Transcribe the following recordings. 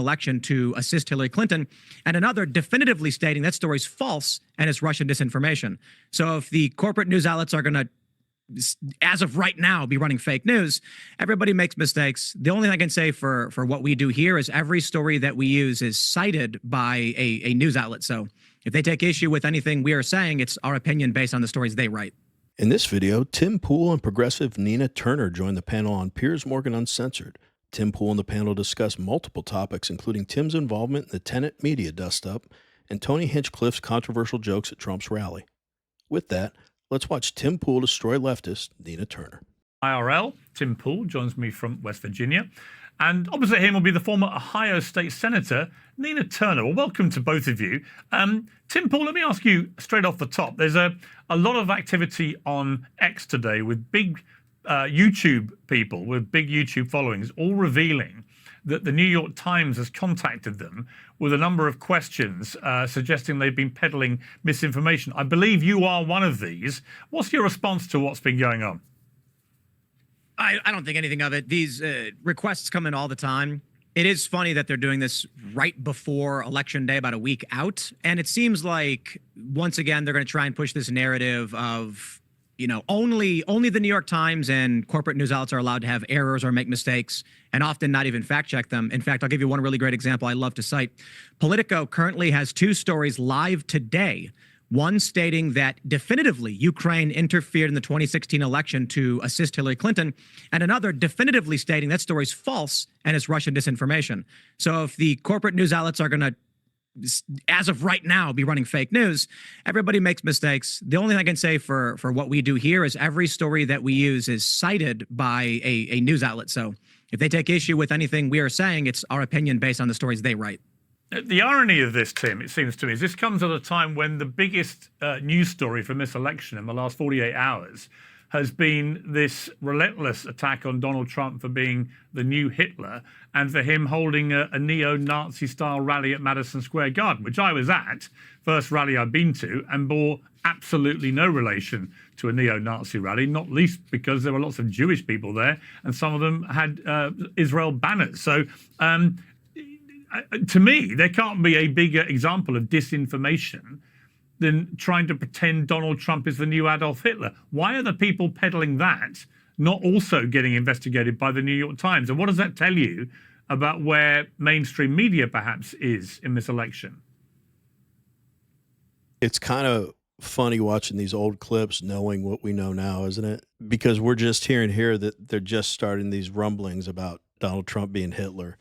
election to assist Hillary Clinton, and another definitively stating that story's false and it's Russian disinformation. So if the corporate news outlets are going to, as of right now, be running fake news, everybody makes mistakes. The only thing I can say for what we do here is every story that we use is cited by a news outlet. So if they take issue with anything we are saying, it's our opinion based on the stories they write. In this video, Tim Pool and progressive Nina Turner joined the panel on Piers Morgan Uncensored. Tim Pool and the panel discussed multiple topics, including Tim's involvement in the Tenet media dust-up and Tony Hinchcliffe's controversial jokes at Trump's rally. With that, let's watch Tim Pool destroy leftist Nina Turner. IRL, Tim Pool joins me from West Virginia. And opposite him will be the former Ohio State Senator, Nina Turner. Well, welcome to both of you. Tim Pool, let me ask you straight off the top. There's a lot of activity on X today with big YouTube people, with big YouTube followings, all revealing that the New York Times has contacted them with a number of questions suggesting they've been peddling misinformation. I believe you are one of these. What's your response to what's been going on? I don't think anything of it. These requests come in all the time. It is funny that they're doing this right before Election Day, about a week out. And it seems like, once again, they're going to try and push this narrative of, you know, only the New York Times and corporate news outlets are allowed to have errors or make mistakes, and often not even fact check them. In fact, I'll give you one really great example I love to cite. Politico currently has two stories live today. One stating that definitively Ukraine interfered in the 2016 election to assist Hillary Clinton, and another definitively stating that story's false and it's Russian disinformation. So if the corporate news outlets are going to, as of right now, be running fake news, everybody makes mistakes. The only thing I can say for what we do here is every story that we use is cited by a news outlet. So if they take issue with anything we are saying, it's our opinion based on the stories they write. The irony of this, Tim, it seems to me, is this comes at a time when the biggest news story from this election in the last 48 hours has been this relentless attack on Donald Trump for being the new Hitler and for him holding a neo-Nazi style rally at Madison Square Garden, which I was at, first rally I've been to, and bore absolutely no relation to a neo-Nazi rally, not least because there were lots of Jewish people there and some of them had Israel banners. So to me, there can't be a bigger example of disinformation than trying to pretend Donald Trump is the new Adolf Hitler. Why are the people peddling that not also getting investigated by the New York Times? And what does that tell you about where mainstream media perhaps is in this election? It's kind of funny watching these old clips knowing what we know now, isn't it? Because we're just hearing here that they're just starting these rumblings about Donald Trump being Hitler.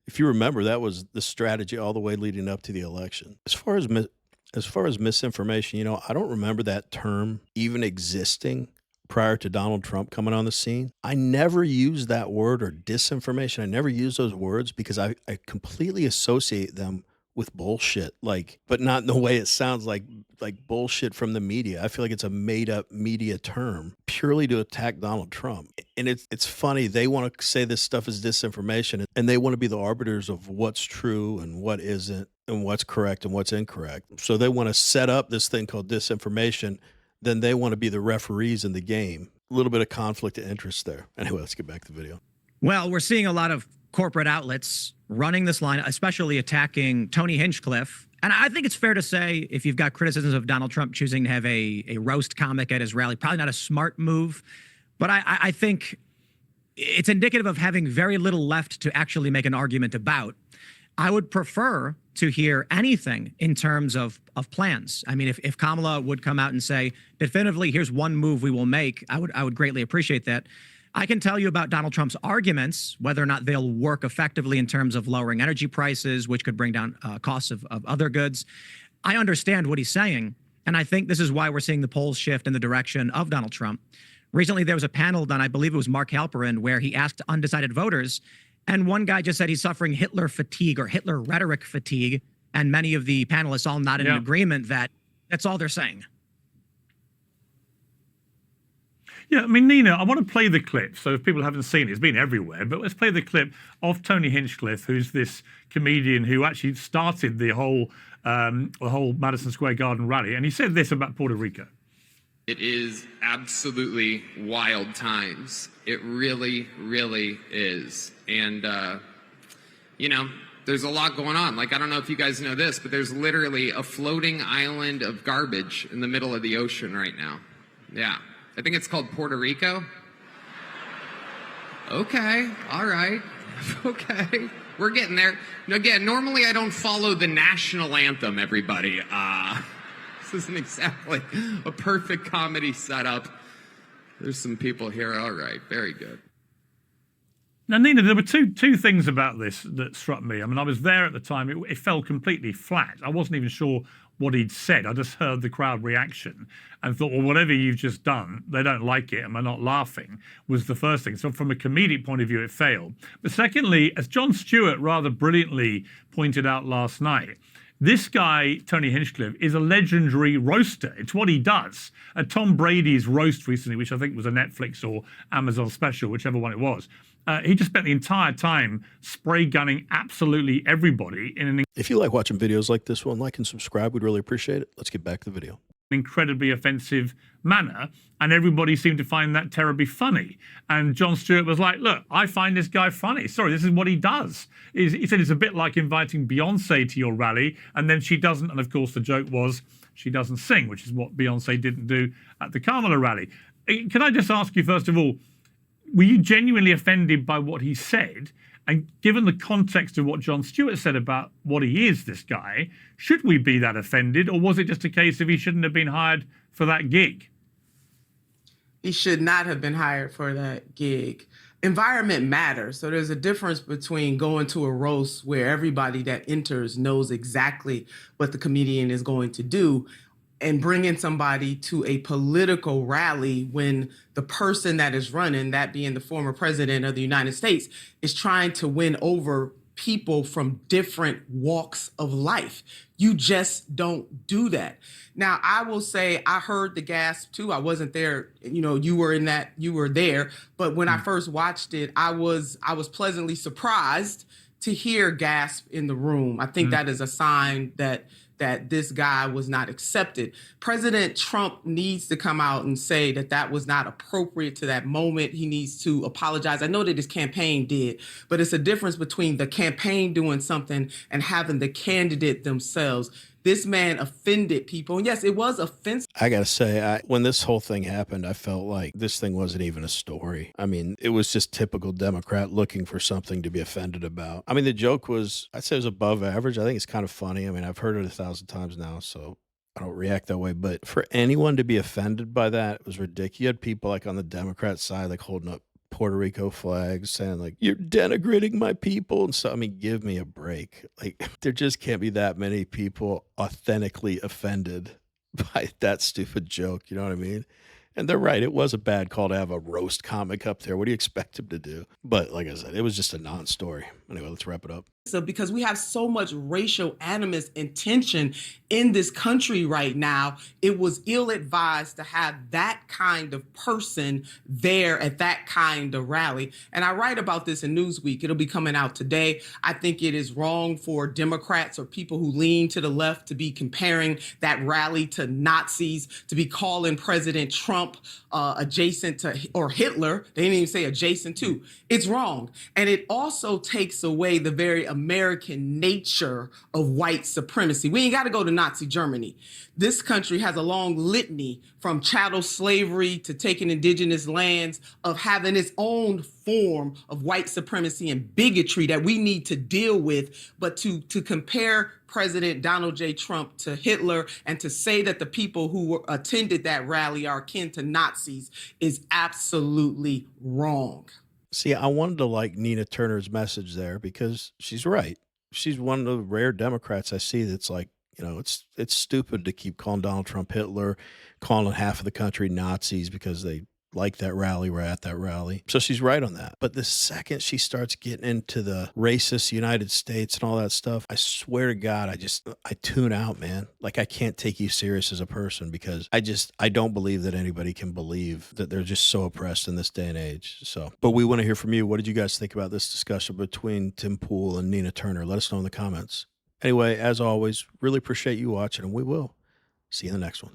If you remember, that was the strategy all the way leading up to the election. As far as misinformation, you know, I don't remember that term even existing prior to Donald Trump coming on the scene. I never use that word, or disinformation. I never use those words because I completely associate them with bullshit, but not in the way it sounds like bullshit from the media. I feel like it's a made up media term purely to attack Donald Trump. And it's funny. They want to say this stuff is disinformation, and they want to be the arbiters of what's true and what isn't, and what's correct and what's incorrect. So they want to set up this thing called disinformation. Then they want to be the referees in the game. A little bit of conflict of interest there. Anyway, let's get back to the video. Well, we're seeing a lot of corporate outlets running this line, especially attacking Tony Hinchcliffe. And I think it's fair to say, if you've got criticisms of Donald Trump choosing to have a roast comic at his rally, probably not a smart move. But I think it's indicative of having very little left to actually make an argument about. I would prefer to hear anything in terms of plans. I mean, if Kamala would come out and say, definitively, here's one move we will make, I would greatly appreciate that. I can tell you about Donald Trump's arguments, whether or not they'll work effectively in terms of lowering energy prices, which could bring down costs of other goods. I understand what he's saying, and I think this is why we're seeing the polls shift in the direction of Donald Trump. Recently, there was a panel done, I believe it was Mark Halperin, where he asked undecided voters, and one guy just said he's suffering Hitler fatigue or Hitler rhetoric fatigue, and many of the panelists all nodded in agreement that that's all they're saying. Yeah, I mean, Nina, I want to play the clip. So if people haven't seen it, it's been everywhere, but let's play the clip of Tony Hinchcliffe, who's this comedian who actually started the whole Madison Square Garden rally. And he said this about Puerto Rico. It is absolutely wild times. It really, really is. And, you know, There's a lot going on. Like, I don't know if you guys know this, but there's literally a floating island of garbage in the middle of the ocean right now. Yeah. I think it's called Puerto Rico. Okay. All right. Okay. We're getting there. Again, normally I don't follow the national anthem, everybody. This isn't exactly a perfect comedy setup. There's some people here. All right. Very good. Now, Nina, there were two things about this that struck me. I mean, I was there at the time. It fell completely flat. I wasn't even sure what he'd said. I just heard the crowd reaction and thought, well, whatever you've just done, they don't like it and they're not laughing, was the first thing. So from a comedic point of view, it failed. But secondly, as Jon Stewart rather brilliantly pointed out last night, this guy, Tony Hinchcliffe, is a legendary roaster. It's what he does. At Tom Brady's roast recently, which I think was a Netflix or Amazon special, whichever one it was, he just spent the entire time spray gunning absolutely everybody in an If you like watching videos like this one, like and subscribe. We'd really appreciate it. Let's get back to the video. incredibly offensive manner, and everybody seemed to find that terribly funny. And Jon Stewart was like, look, I find this guy funny. Sorry, this is what he does. He said it's a bit like inviting Beyonce to your rally, and then she doesn't. And of course, the joke was she doesn't sing, which is what Beyonce didn't do at the Kamala rally. Can I just ask you, first of all, were you genuinely offended by what he said? And given the context of what Jon Stewart said about what he is, this guy, should we be that offended? Or was it just a case of he shouldn't have been hired for that gig? He should not have been hired for that gig. Environment matters. So there's a difference between going to a roast where everybody that enters knows exactly what the comedian is going to do, and bringing somebody to a political rally when the person that is running, that being the former president of the United States, is trying to win over people from different walks of life. You just don't do that. Now, I will say I heard the gasp too. I wasn't there. You know, you were there. But when I first watched it, I was pleasantly surprised to hear gasp in the room. I think that is a sign that this guy was not accepted. President Trump needs to come out and say that was not appropriate to that moment. He needs to apologize. I know that his campaign did, but it's a difference between the campaign doing something and having the candidate themselves. This man offended people. And yes, it was offensive. I got to say, when this whole thing happened, I felt like this thing wasn't even a story. I mean, it was just typical Democrat looking for something to be offended about. I mean, the joke was, I'd say it was above average. I think it's kind of funny. I mean, I've heard it 1,000 times now, so I don't react that way. But for anyone to be offended by that, it was ridiculous. You had people like on the Democrat side, like holding up Puerto Rico flags, saying like, you're denigrating my people. And so, I mean, give me a break. Like, there just can't be that many people authentically offended by that stupid joke. You know what I mean? And they're right. It was a bad call to have a roast comic up there. What do you expect him to do? But like I said, it was just a non-story. Anyway, let's wrap it up. So because we have so much racial animus and tension in this country right now, it was ill-advised to have that kind of person there at that kind of rally. And I write about this in Newsweek. It'll be coming out today. I think it is wrong for Democrats or people who lean to the left to be comparing that rally to Nazis, to be calling President Trump adjacent to, or Hitler. They didn't even say adjacent to. It's wrong. And it also takes away the very American nature of white supremacy. We ain't got to go to Nazi Germany. This country has a long litany from chattel slavery to taking indigenous lands of having its own form of white supremacy and bigotry that we need to deal with. But to compare President Donald J. Trump to Hitler and to say that the people who attended that rally are akin to Nazis is absolutely wrong. See, I wanted to like Nina Turner's message there because she's right. She's one of the rare Democrats I see that's like, you know, it's stupid to keep calling Donald Trump Hitler, calling half of the country Nazis because they like that rally, we're at that rally. So she's right on that. But the second she starts getting into the racist United States and all that stuff, I swear to God, I tune out, man. Like, I can't take you serious as a person because I don't believe that anybody can believe that they're just so oppressed in this day and age. So, but we want to hear from you. What did you guys think about this discussion between Tim Pool and Nina Turner? Let us know in the comments. Anyway, as always, really appreciate you watching, and we will see you in the next one.